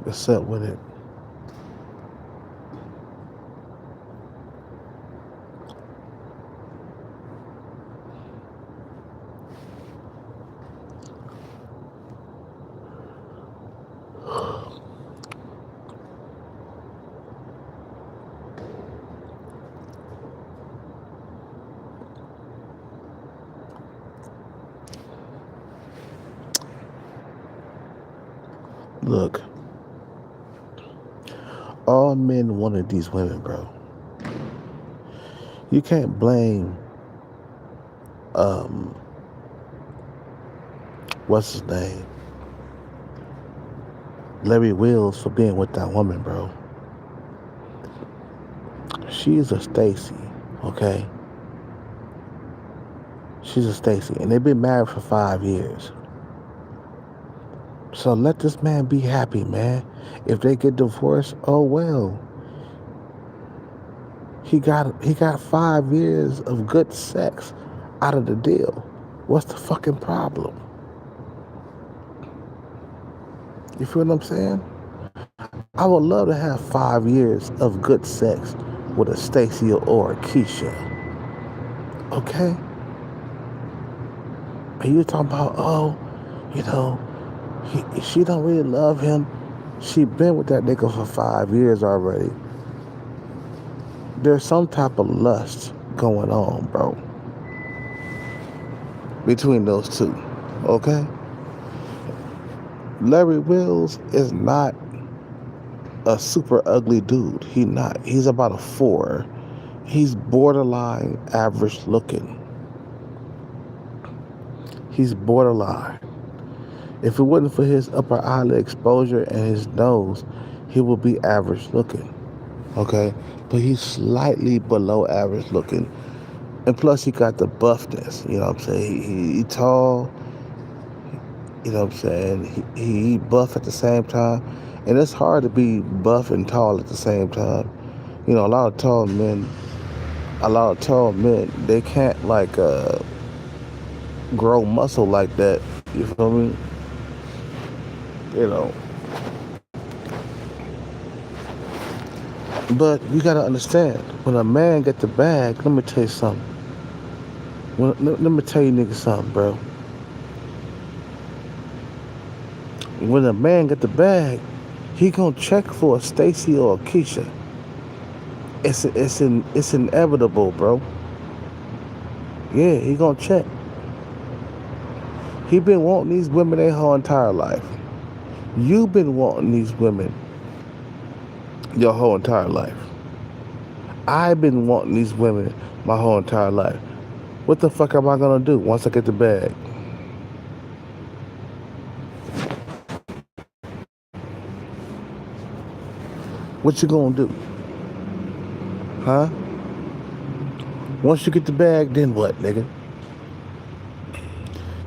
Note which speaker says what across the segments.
Speaker 1: Accept with it. Look, all men wanted these women, bro. You can't blame um what's his name? Larry Wills for being with that woman, bro. She's a Stacy, okay? She's a Stacy, and they've been married for 5 years. So let this man be happy, man. If they get divorced, oh well. He got 5 years of good sex out of the deal. What's the fucking problem? You feel what I'm saying? I would love to have 5 years of good sex with a Stacy or a Keisha. Okay? And you talking about, oh, you know, she don't really love him. She been with that nigga for 5 years already. There's some type of lust going on, bro, between those two. Okay? Larry Wills is not a super ugly dude. He not. He's about a 4. He's borderline average looking. He's borderline. If it wasn't for his upper eyelid exposure and his nose, he would be average looking. Okay? But he's slightly below average looking. And plus he got the buffness. You know what I'm saying? He tall. You know what I'm saying? He buff at the same time. And it's hard to be buff and tall at the same time. You know, a lot of tall men, they can't like grow muscle like that. You feel me? You know. But you gotta understand, when a man get the bag, let me tell you something. Let me tell you niggas something, bro. When a man get the bag, he gonna check for a Stacy or a Keisha. It's inevitable, bro. Yeah, he gonna check. He been wanting these women their whole entire life. You been wanting these women your whole entire life. I've been wanting these women my whole entire life. What the fuck am I gonna do once I get the bag? What you gonna do? Huh? Once you get the bag, then what, nigga?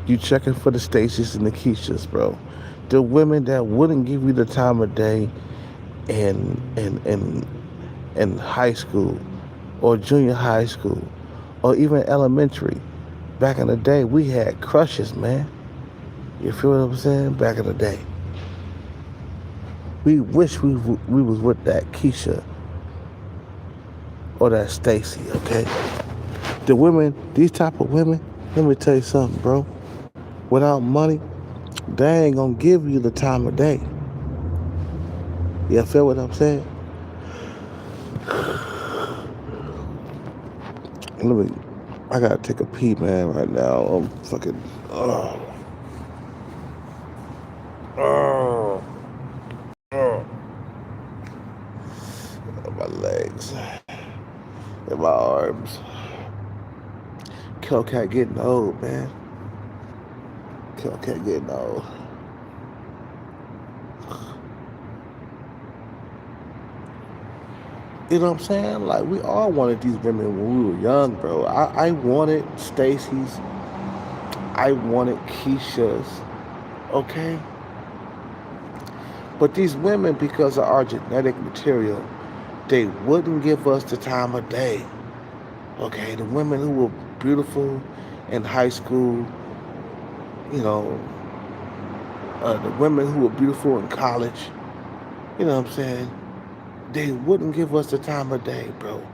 Speaker 1: You checking for the Stacys and the Keishas, bro. The women that wouldn't give you the time of day in high school or junior high school or even elementary. Back in the day, we had crushes, man. You feel what I'm saying? Back in the day. We wish we was with that Keisha or that Stacy, okay? The women, these type of women, let me tell you something, bro. Without money, they ain't gonna give you the time of day. You feel what I'm saying? Let me, I gotta take a pee, man, right now. I'm fucking, oh, my legs and my arms. Cat getting old, man. Cat getting old. You know what I'm saying? Like, we all wanted these women when we were young, bro. I wanted Stacy's. I wanted Keisha's. Okay? But these women, because of our genetic material, they wouldn't give us the time of day. Okay? The women who were beautiful in high school, you know, the women who were beautiful in college, You know what I'm saying? They wouldn't give us the time of day, bro.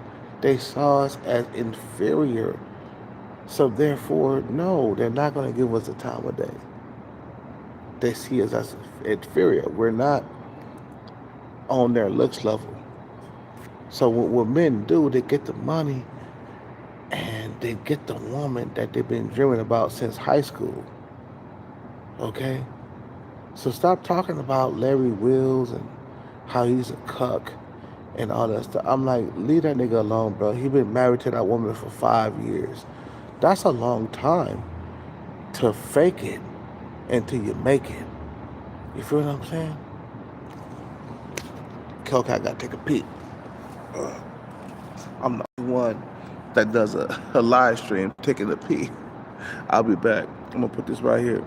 Speaker 1: They saw us as inferior. So therefore, no, they're not going to give us the time of day. They see us as inferior. We're not on their looks level. So what men do, they get the money and they get the woman that they've been dreaming about since high school. Okay? So stop talking about Larry Wills and how he's a cuck and all that stuff. I'm like, leave that nigga alone, bro. He been married to that woman for 5 years. That's a long time to fake it until you make it. You feel what I'm saying? Okay, I gotta take a peek. I'm the only one that does a live stream taking a pee. I'll be back. I'm gonna put this right here.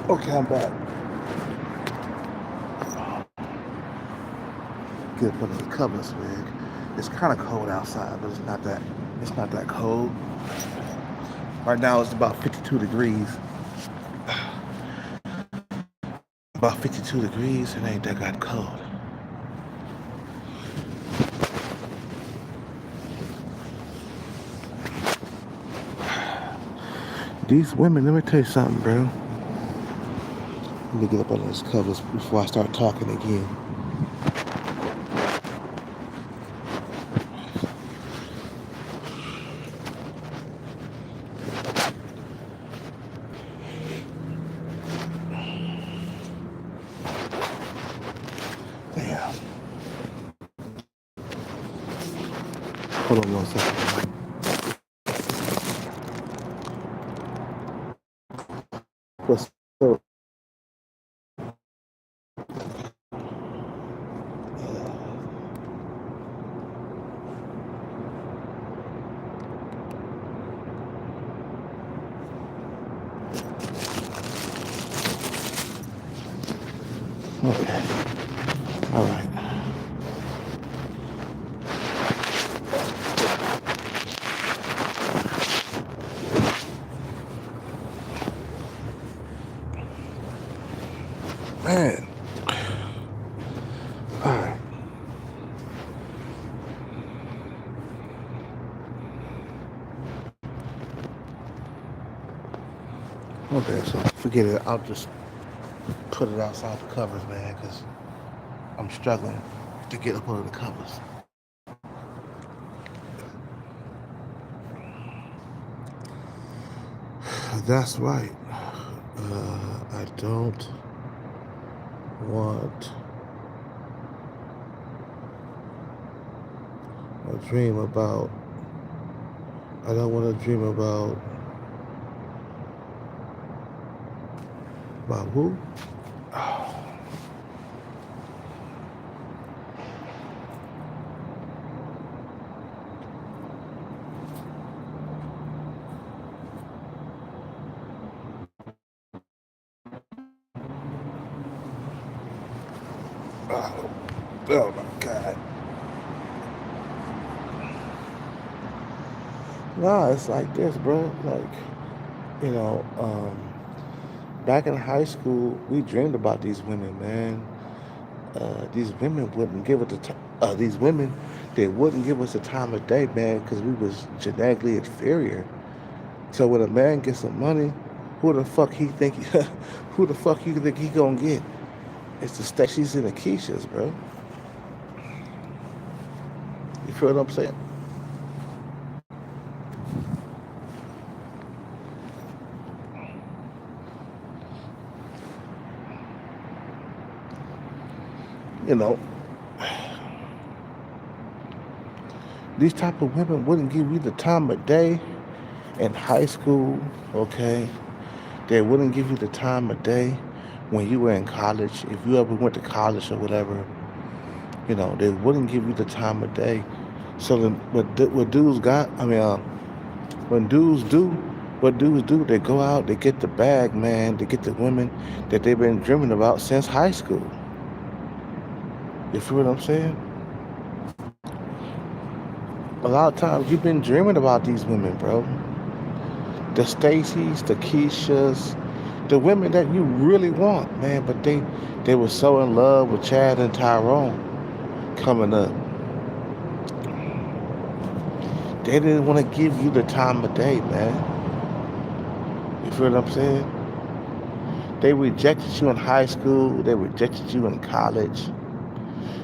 Speaker 1: Okay, I'm back. Get up under the covers, man. It's kind of cold outside, but it's not that cold. Right now it's about 52 degrees. About 52 degrees. It ain't that got cold. These women, let me tell you something, bro. Let me get up under these covers before I start talking again. Damn. Hold on one second. What's up? Okay. All right. Man. All right. Okay, so forget it. I'll just put it outside the covers, man, because I'm struggling to get up under the covers. That's right. I don't want a dream about. I don't want to dream about who? Oh my God. Nah, it's like this, bro. Like, you know, back in high school, we dreamed about these women, man. These women wouldn't give it the time. These women, they wouldn't give us the time of day, man, because we was genetically inferior. So when a man gets some money, who the fuck he think? Who the fuck you think he gonna get? It's the Stacy's and the Keishas, bro. You feel what I'm saying? You know, these type of women wouldn't give you the time of day in high school, okay? They wouldn't give you the time of day when you were in college. If you ever went to college or whatever, they wouldn't give you the time of day. So then, what dudes got? I mean, when dudes do, what dudes do, they go out, they get the bag, man. They get the women that they've been dreaming about since high school. You feel what I'm saying? A lot of times you've been dreaming about these women, bro. The Stacys, the Keishas, the women that you really want, man. But they were so in love with Chad and Tyrone coming up. They didn't want to give you the time of day, man. You feel what I'm saying? They rejected you in high school. They rejected you in college.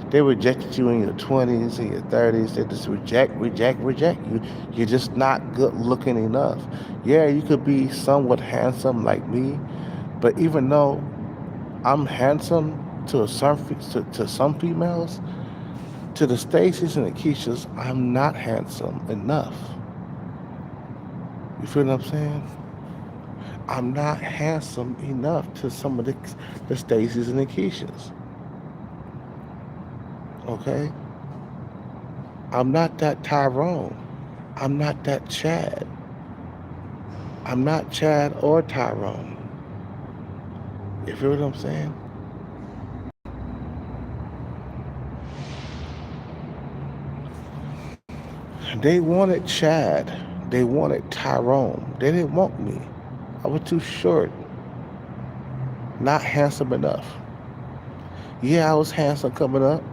Speaker 1: They rejected you in your 20s and your 30s. They just reject you. You're just not good looking enough. Yeah, you could be somewhat handsome like me, but even though I'm handsome to some females, to the Stacys and the Keishas, I'm not handsome enough. You feel what I'm saying? I'm not handsome enough to some of the Stacys and the Keishas. Okay? I'm not that Tyrone. I'm not that Chad. I'm not Chad or Tyrone. You feel what I'm saying? They wanted Chad. They wanted Tyrone. They didn't want me. I was too short, not handsome enough. Yeah, I was handsome coming up,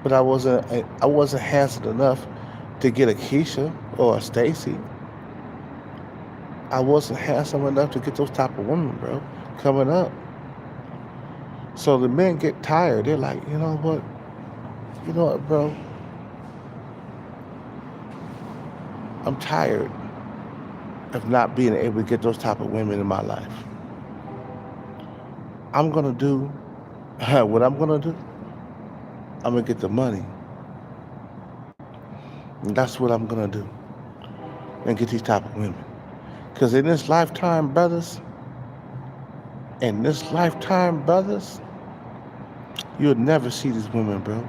Speaker 1: but I wasn't handsome enough to get a Keisha or a Stacy. I wasn't handsome enough to get those type of women, bro, coming up. So the men get tired. They're like, you know what? You know what, bro? I'm tired of not being able to get those type of women in my life. I'm gonna do what I'm gonna do. I'm gonna get the money, and that's what I'm gonna do, and get these type of women. Cause in this lifetime, brothers, you'll never see these women, bro.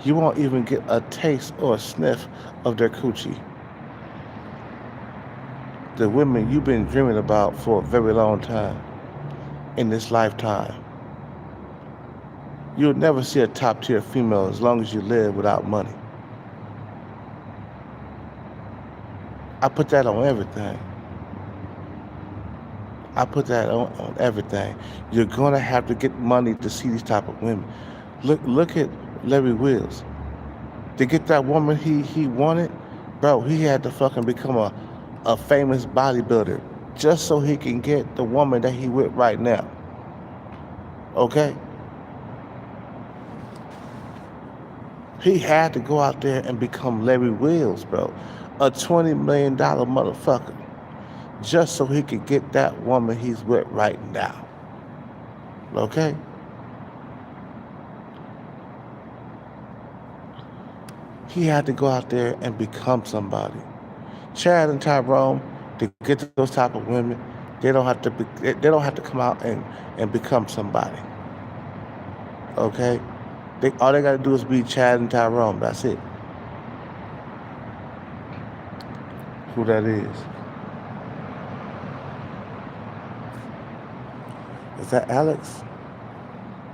Speaker 1: You won't even get a taste or a sniff of their coochie. The women you've been dreaming about for a very long time in this lifetime. You'll never see a top tier female as long as you live without money. I put that on everything. I put that on everything. You're gonna have to get money to see these type of women. Look at Larry Wills. To get that woman he wanted, bro, he had to fucking become a famous bodybuilder just so he can get the woman that he with right now. Okay? He had to go out there and become Larry Wills, bro. A $20 million motherfucker. Just so he could get that woman he's with right now. Okay? He had to go out there and become somebody. Chad and Tyrone, to get those type of women, they don't have to come out and become somebody. Okay? All they gotta do is be Chad and Tyrone. That's it. Who that is? Is that Alex?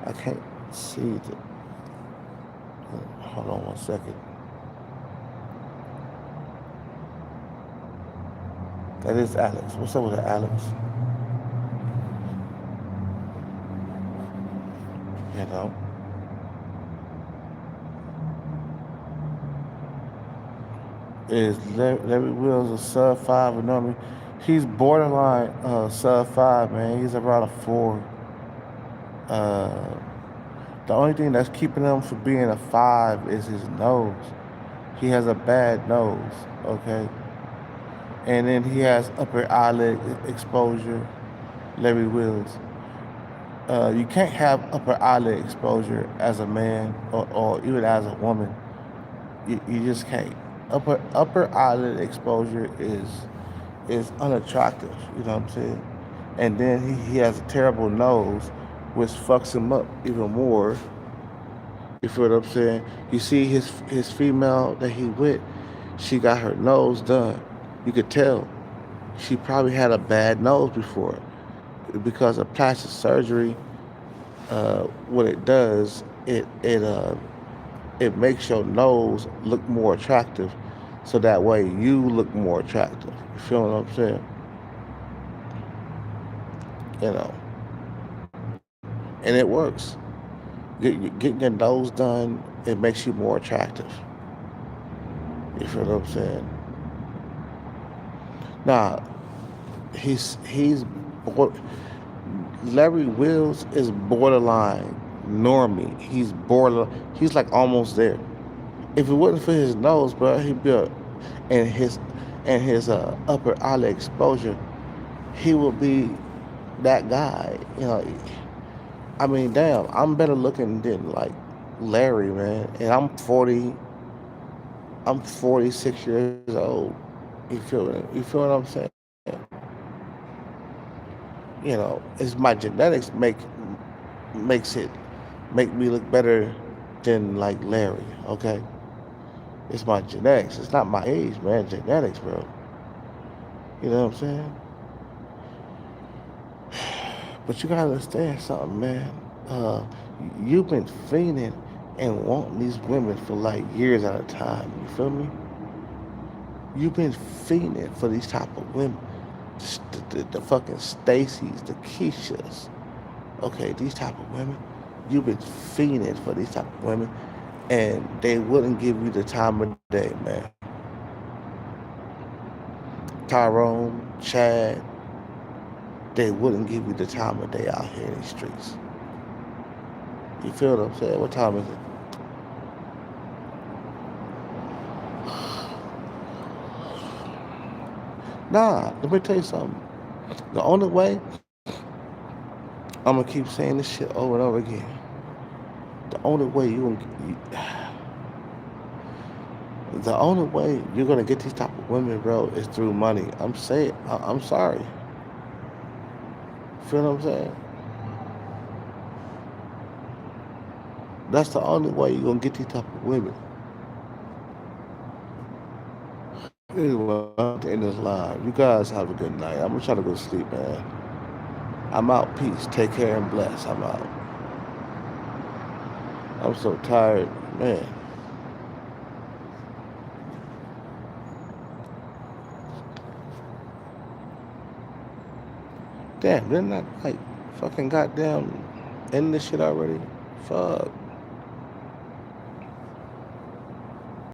Speaker 1: I can't see it. Hold on 1 second. That is Alex. What's up with it, Alex? You know, is Larry Wills a sub five or normally? He's borderline sub five, man. He's around a four. Uh, the only thing that's keeping him from being a five is his nose. He has a bad nose, okay? And then he has upper eyelid exposure, Larry Wills. You can't have upper eyelid exposure as a man or even as a woman. You just can't. Upper eyelid exposure is unattractive. You know what I'm saying? And then he has a terrible nose, which fucks him up even more. You feel what I'm saying? You see his female that he with, she got her nose done. You could tell she probably had a bad nose before because of plastic surgery. What it does, it makes your nose look more attractive, so that way you look more attractive. You feel what I'm saying? You know, and it works. Getting your nose done, it makes you more attractive. You feel what I'm saying? Now, he's Larry Wills is borderline normie. He's like almost there. If it wasn't for his nose, bro, he'd be and his upper eyelid exposure, he would be that guy. You know, I mean, damn, I'm better looking than like Larry, man, and I'm 46 years old. You feel it? You feel what I'm saying? You know, it's my genetics makes it make me look better than like Larry. Okay, it's my genetics. It's not my age, man. Genetics, bro. You know what I'm saying? But you gotta understand something, man. Uh, you've been fiending and wanting these women for like years at a time. You feel me? You've been fiending for these type of women. The fucking Stacy's, the Keishas. Okay, these type of women. You've been fiending for these type of women, and they wouldn't give you the time of day, man. Tyrone, Chad, they wouldn't give you the time of day out here in these streets. You feel what I'm saying? What time is it? Nah, let me tell you something. The only way, I'm gonna keep saying this shit over and over again. The only way the only way you're gonna get these type of women, bro, is through money. I'm sorry. Feel what I'm saying? That's the only way you're gonna get these type of women. Anyway, I'm to end this live. You guys have a good night. I'm gonna try to go to sleep, man. I'm out. Peace. Take care and bless. I'm out. I'm so tired, man. Damn, didn't I like fucking goddamn end this shit already? Fuck.